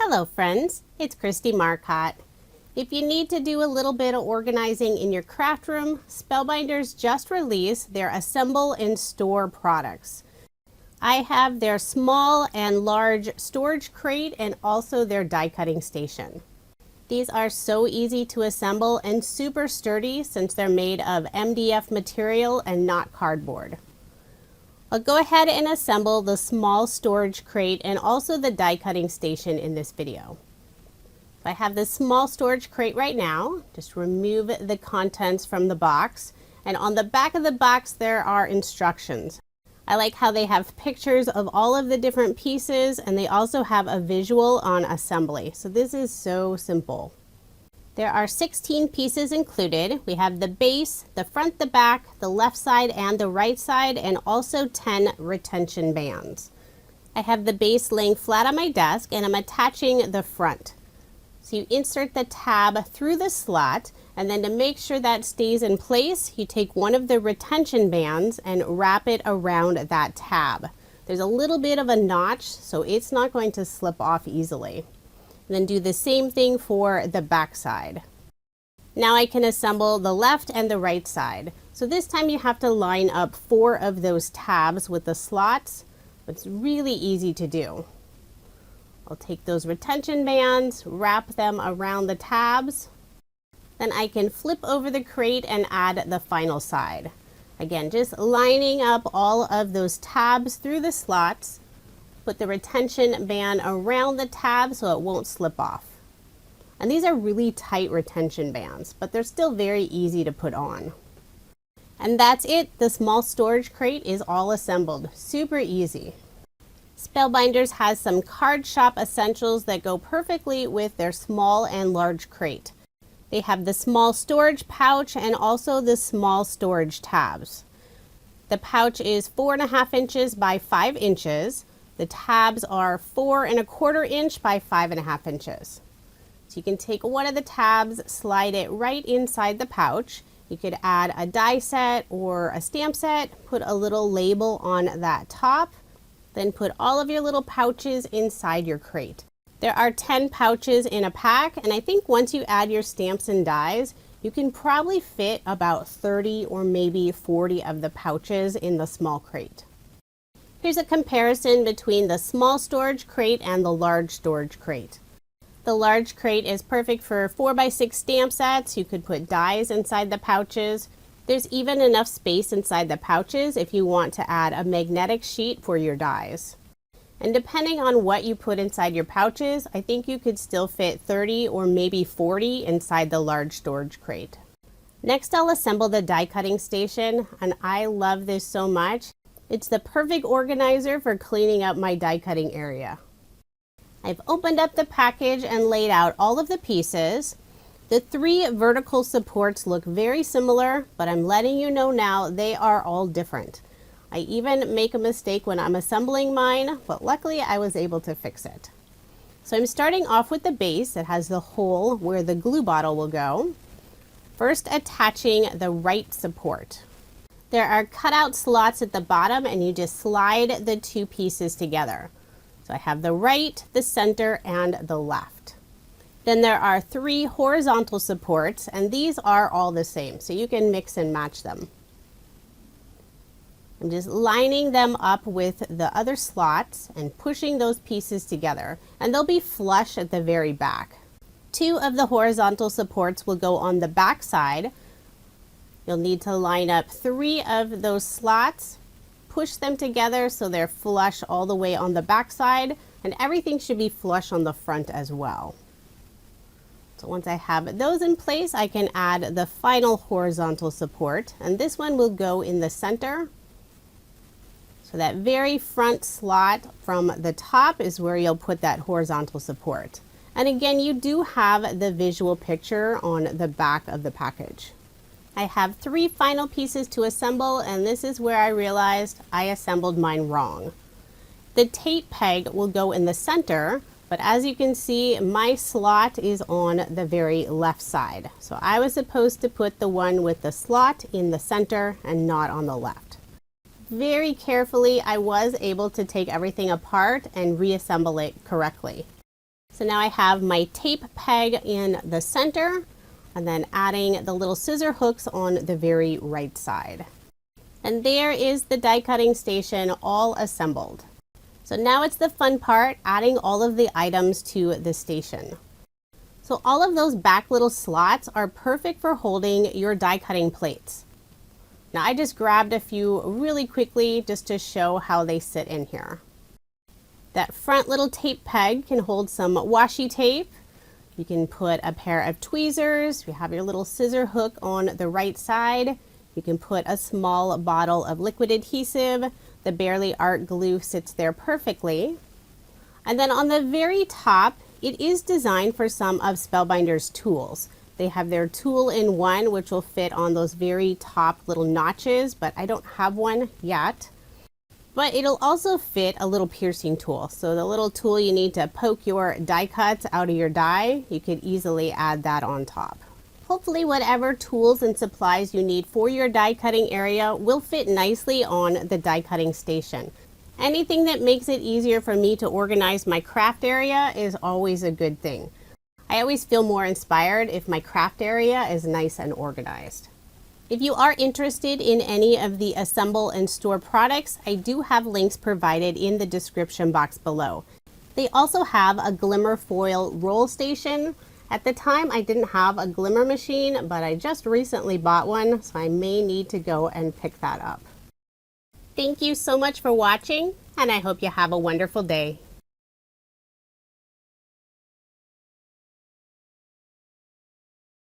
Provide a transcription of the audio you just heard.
Hello friends, it's Kristie Marcotte. If you need to do a little bit of organizing in your craft room, Spellbinders just released their Assemble and Store products. I have their small and large storage crate and also their die cutting station. These are so easy to assemble and super sturdy since they're made of MDF material and not cardboard. I'll go ahead and assemble the small storage crate and also the die cutting station in this video. I have this small storage crate right now. Just remove the contents from the box, and on the back of the box there are instructions. I like how they have pictures of all of the different pieces, and they also have a visual on assembly. So this is so simple. There are 16 pieces included. We have the base, the front, the back, the left side and the right side, and also 10 retention bands. I have the base laying flat on my desk and I'm attaching the front. So you insert the tab through the slot, and then to make sure that stays in place, you take one of the retention bands and wrap it around that tab. There's a little bit of a notch, so it's not going to slip off easily. And then do the same thing for the back side. Now I can assemble the left and the right side. So this time you have to line up 4 of those tabs with the slots. It's really easy to do. I'll take those retention bands, wrap them around the tabs. Then I can flip over the crate and add the final side. Again, just lining up all of those tabs through the slots. Put the retention band around the tab so it won't slip off. And these are really tight retention bands, but they're still very easy to put on. And that's it. The small storage crate is all assembled. Super easy. Spellbinders has some card shop essentials that go perfectly with their small and large crate. They have the small storage pouch and also the small storage tabs. The pouch is 4.5 inches by 5 inches. The tabs are 4.25 inch by 5.5 inches. So you can take one of the tabs, slide it right inside the pouch. You could add a die set or a stamp set, put a little label on that top, then put all of your little pouches inside your crate. There are 10 pouches in a pack, and I think once you add your stamps and dies, you can probably fit about 30 or maybe 40 of the pouches in the small crate. Here's a comparison between the small storage crate and the large storage crate. The large crate is perfect for 4x6 stamp sets. You could put dies inside the pouches. There's even enough space inside the pouches if you want to add a magnetic sheet for your dies. And depending on what you put inside your pouches, I think you could still fit 30 or maybe 40 inside the large storage crate. Next, I'll assemble the die cutting station, and I love this so much. It's the perfect organizer for cleaning up my die cutting area. I've opened up the package and laid out all of the pieces. The 3 vertical supports look very similar, but I'm letting you know now they are all different. I even make a mistake when I'm assembling mine, but luckily I was able to fix it. So I'm starting off with the base that has the hole where the glue bottle will go. First, attaching the right support. There are cutout slots at the bottom, and you just slide the 2 pieces together. So I have the right, the center, and the left. Then there are 3 horizontal supports, and these are all the same, so you can mix and match them. I'm just lining them up with the other slots and pushing those pieces together, and they'll be flush at the very back. 2 of the horizontal supports will go on the back side. You'll need to line up 3 of those slots, push them together so they're flush all the way on the back side, and everything should be flush on the front as well. So once I have those in place, I can add the final horizontal support, and this one will go in the center. So that very front slot from the top is where you'll put that horizontal support. And again, you do have the visual picture on the back of the package. I have 3 final pieces to assemble, and this is where I realized I assembled mine wrong. The tape peg will go in the center, but as you can see, my slot is on the very left side. So I was supposed to put the one with the slot in the center and not on the left. Very carefully, I was able to take everything apart and reassemble it correctly. So now I have my tape peg in the center and then adding the little scissor hooks on the very right side. And there is the die cutting station all assembled. So now it's the fun part, adding all of the items to the station. So all of those back little slots are perfect for holding your die cutting plates. Now I just grabbed a few really quickly just to show how they sit in here. That front little tape peg can hold some washi tape. You can put a pair of tweezers. You have your little scissor hook on the right side. You can put a small bottle of liquid adhesive. The Barely Art glue sits there perfectly. And then on the very top, it is designed for some of Spellbinders' tools. They have their tool-in-one, which will fit on those very top little notches, but I don't have one yet. But it'll also fit a little piercing tool. So the little tool you need to poke your die cuts out of your die, you could easily add that on top. Hopefully whatever tools and supplies you need for your die cutting area will fit nicely on the die cutting station. Anything that makes it easier for me to organize my craft area is always a good thing. I always feel more inspired if my craft area is nice and organized. If you are interested in any of the assemble and store products, I do have links provided in the description box below. They also have a Glimmer foil roll station. At the time I didn't have a Glimmer machine, but I just recently bought one, so I may need to go and pick that up. Thank you so much for watching, and I hope you have a wonderful day.